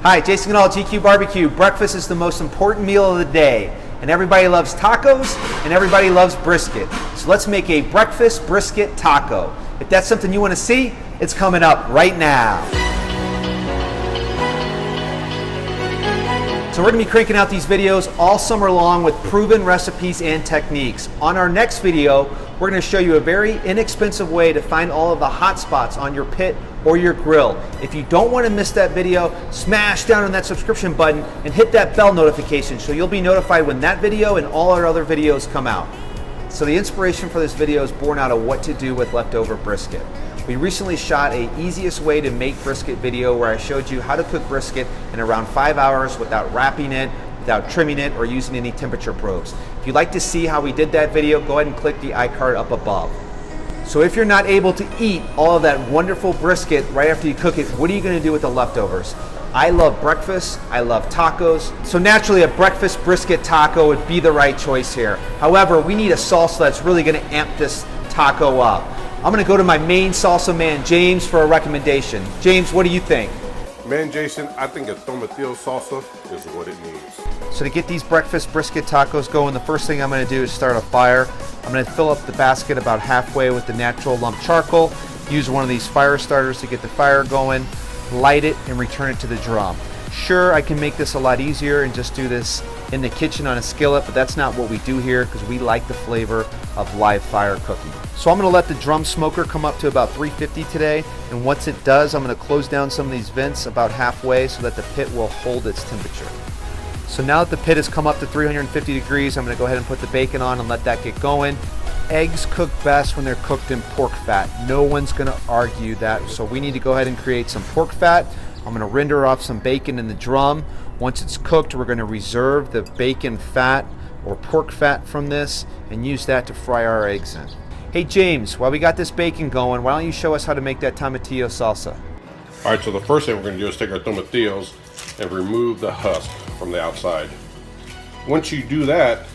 Hi, Jason Ganal, GQue Barbecue. Breakfast is the most important meal of the day, and everybody loves tacos, and everybody loves brisket. So let's make a breakfast brisket taco. If that's something you want to see, it's coming up right now. So we're going to be cranking out these videos all summer long with proven recipes and techniques. On our next video, we're going to show you a very inexpensive way to find all of the hot spots on your pit or your grill. If you don't want to miss that video, smash down on that subscription button and hit that bell notification so you'll be notified when that video and all our other videos come out. So the inspiration for this video is born out of what to do with leftover brisket. We recently shot a easiest way to make brisket video where I showed you how to cook brisket in around 5 hours without wrapping it, without trimming it, or using any temperature probes. If you'd like to see how we did that video, go ahead and click the iCard up above. So if you're not able to eat all of that wonderful brisket right after you cook it, what are you going to do with the leftovers? I love breakfast, I love tacos, so naturally a breakfast brisket taco would be the right choice here. However, we need a salsa that's really going to amp this taco up. I'm going to go to my main salsa man, James, for a recommendation. James, what do you think? Man, Jason, I think a Tomatillo Salsa is what it needs. So to get these breakfast brisket tacos going, the first thing I'm going to do is start a fire. I'm going to fill up the basket about halfway with the natural lump charcoal. Use one of these fire starters to get the fire going, light it, and return it to the drum. Sure, I can make this a lot easier and just do this in the kitchen on a skillet, but that's not what we do here because we like the flavor of live fire cooking. So I'm going to let the drum smoker come up to about 350 today, and once it does, I'm going to close down some of these vents about halfway so that the pit will hold its temperature. So now that the pit has come up to 350 degrees, I'm going to go ahead and put the bacon on and let that get going. Eggs cook best when they're cooked in pork fat. No one's going to argue that, so we need to go ahead and create some pork fat. I'm going to render off some bacon in the drum. Once it's cooked, we're going to reserve the bacon fat or pork fat from this and use that to fry our eggs in. Hey James, while we got this bacon going, why don't you show us how to make that Tomatillo Salsa? All right, so the first thing we're going to do is take our tomatillos and remove the husk from the outside. Once you do that,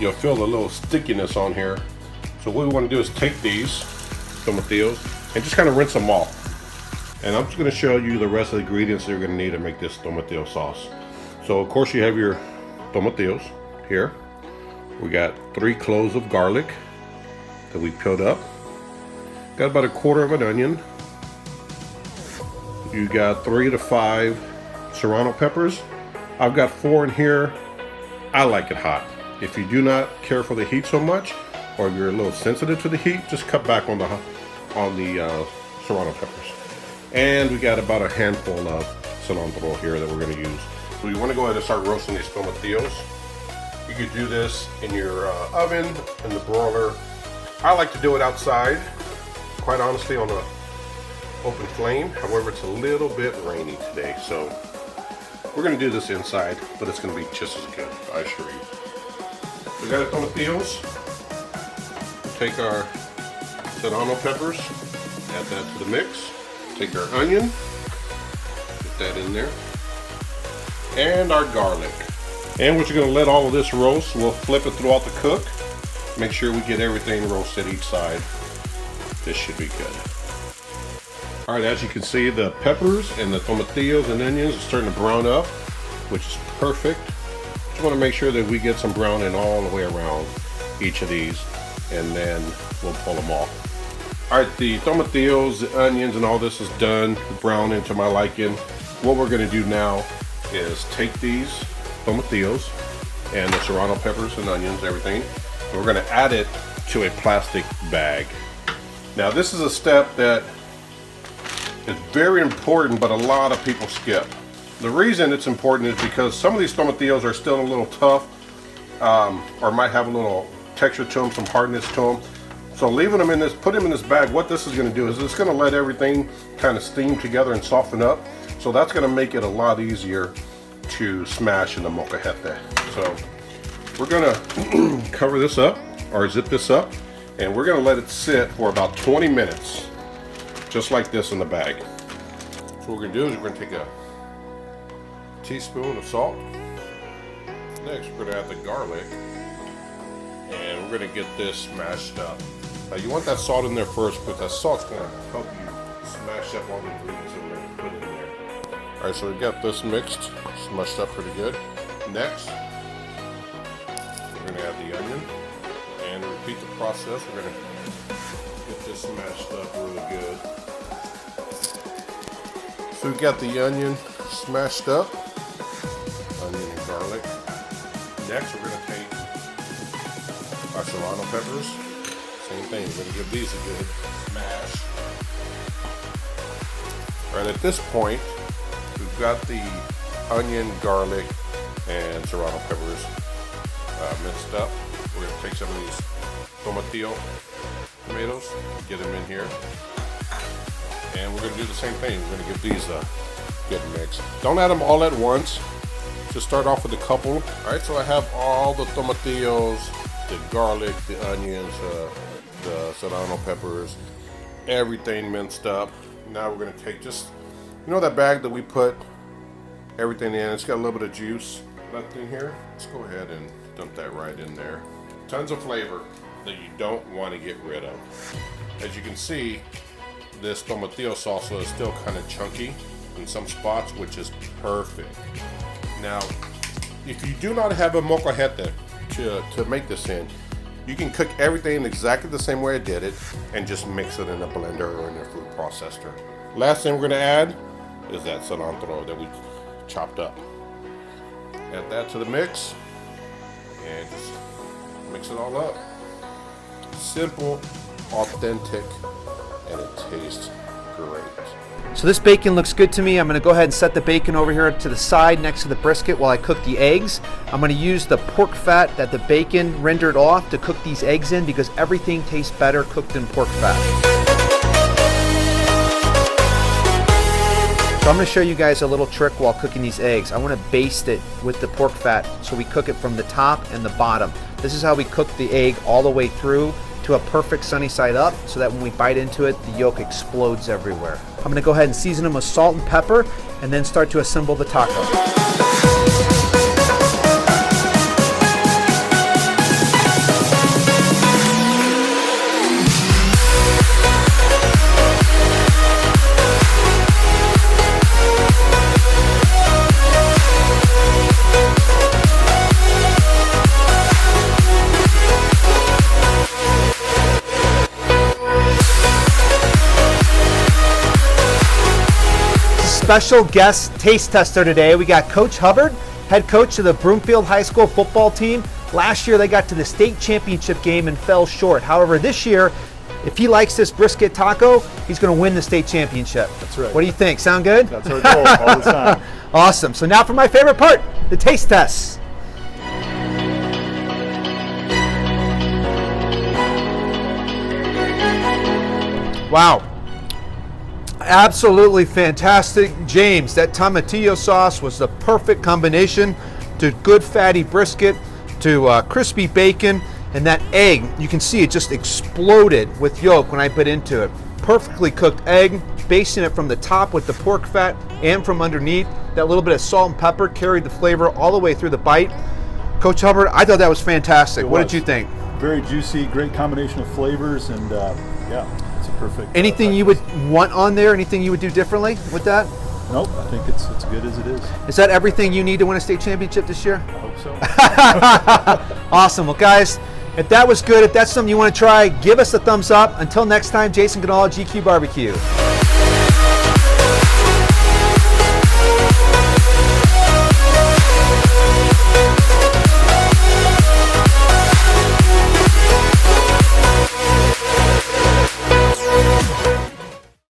you'll feel a little stickiness on here. So what we want to do is take these tomatillos and just kind of rinse them off. And I'm just going to show you the rest of the ingredients that you're going to need to make this tomatillo sauce. So of course you have your tomatillos here. We got 3 cloves of garlic that we peeled up. Got about 1/4 of an onion. You got 3 to 5 Serrano Peppers. I've got 4 in here. I like it hot. If you do not care for the heat so much, or you're a little sensitive to the heat, just cut back on the Serrano Peppers. And we got about a handful of cilantro here that we're going to use. So you want to go ahead and start roasting these tomatillos. You could do this in your oven, in the broiler. I like to do it outside, quite honestly, on an open flame. However, it's a little bit rainy today, so we're going to do this inside, but it's going to be just as good, I assure you. We got our tomatillos. Take our Serrano Peppers, add that to the mix. Take our onion, put that in there, and our garlic. And we're just going to let all of this roast. We'll flip it throughout the cook. Make sure we get everything roasted each side. This should be good. All right, as you can see, the peppers and the tomatillos and onions are starting to brown up, which is perfect. Just want to make sure that we get some browning all the way around each of these, and then we'll pull them off. All right, the tomatillos, the onions, and all this is done, browning to my liking. What we're going to do now is take these tomatillos and the Serrano peppers and onions, everything, and we're going to add it to a plastic bag. Now, this is a step that is very important, but a lot of people skip. The reason it's important is because some of these tomatillos are still a little tough, or might have a little texture to them, some hardness to them. So leaving them in this, put them in this bag, what this is going to do is it's going to let everything kind of steam together and soften up. So that's going to make it a lot easier to smash in the molcajete. So we're going to cover this up, or zip this up, and we're going to let it sit for about 20 minutes, just like this in the bag. So what we're going to do is we're going to take a teaspoon of salt. Next, we're going to add the garlic, and we're going to get this smashed up. Now you want that salt in there first, because that salt's going to help you smash up all the ingredients that we're going to put in there. All right, so we got this mixed, smushed up pretty good. Next, we're gonna add the onion and repeat the process. We're gonna get this smashed up really good. So we got the onion smashed up, onion and garlic. Next, we're gonna take our Serrano Peppers. Same thing, we're gonna give these a good smash. Right at this point, we've got the onion, garlic, and Serrano Peppers minced up. We're gonna take some of these Tomatillo tomatoes, get them in here. And we're gonna do the same thing. We're gonna give these a good mix. Don't add them all at once. Just start off with a couple. All right, so I have all the tomatillos, the garlic, the onions, the Serrano peppers, everything minced up. Now we're gonna take just, you know that bag that we put everything in? It's got a little bit of juice left in here. Let's go ahead and dump that right in there. Tons of flavor that you don't want to get rid of. As you can see, this Tomatillo Salsa is still kind of chunky in some spots, which is perfect. Now, if you do not have a molcajete to make this in, you can cook everything exactly the same way I did it and just mix it in a blender or in a food processor. Last thing we're going to add is that cilantro that we chopped up. Add that to the mix and just mix it all up. Simple, authentic, and it tastes great. So this bacon looks good to me. I'm gonna go ahead and set the bacon over here to the side next to the brisket while I cook the eggs. I'm gonna use the pork fat that the bacon rendered off to cook these eggs in because everything tastes better cooked in pork fat. So I'm gonna show you guys a little trick while cooking these eggs. I wanna baste it with the pork fat so we cook it from the top and the bottom. This is how we cook the egg all the way through to a perfect sunny side up so that when we bite into it, the yolk explodes everywhere. I'm gonna go ahead and season them with salt and pepper and then start to assemble the taco. Special guest taste tester today. We got Coach Hubbard, head coach of the Broomfield High School football team. Last year they got to the state championship game and fell short. However, this year, if he likes this brisket taco, he's going to win the state championship. That's right. What do you think? Sound good? That's our goal all the time. Awesome. So now for my favorite part, the taste test. Wow. Absolutely fantastic. James, that tomatillo sauce was the perfect combination to good fatty brisket, to crispy bacon, and that egg, you can see it just exploded with yolk when I bit into it. Perfectly cooked egg, basting it from the top with the pork fat and from underneath. That little bit of salt and pepper carried the flavor all the way through the bite. Coach Hubbard, I thought that was fantastic. What did you think? Very juicy, great combination of flavors, and yeah, it's a perfect. Anything you would want on there? Anything you would do differently with that? Nope, I think it's good as it is. Is that everything you need to win a state championship this year? I hope so. Awesome. Well, guys, if that was good, if that's something you want to try, give us a thumbs up. Until next time, Jason Ganala, GQue Barbecue.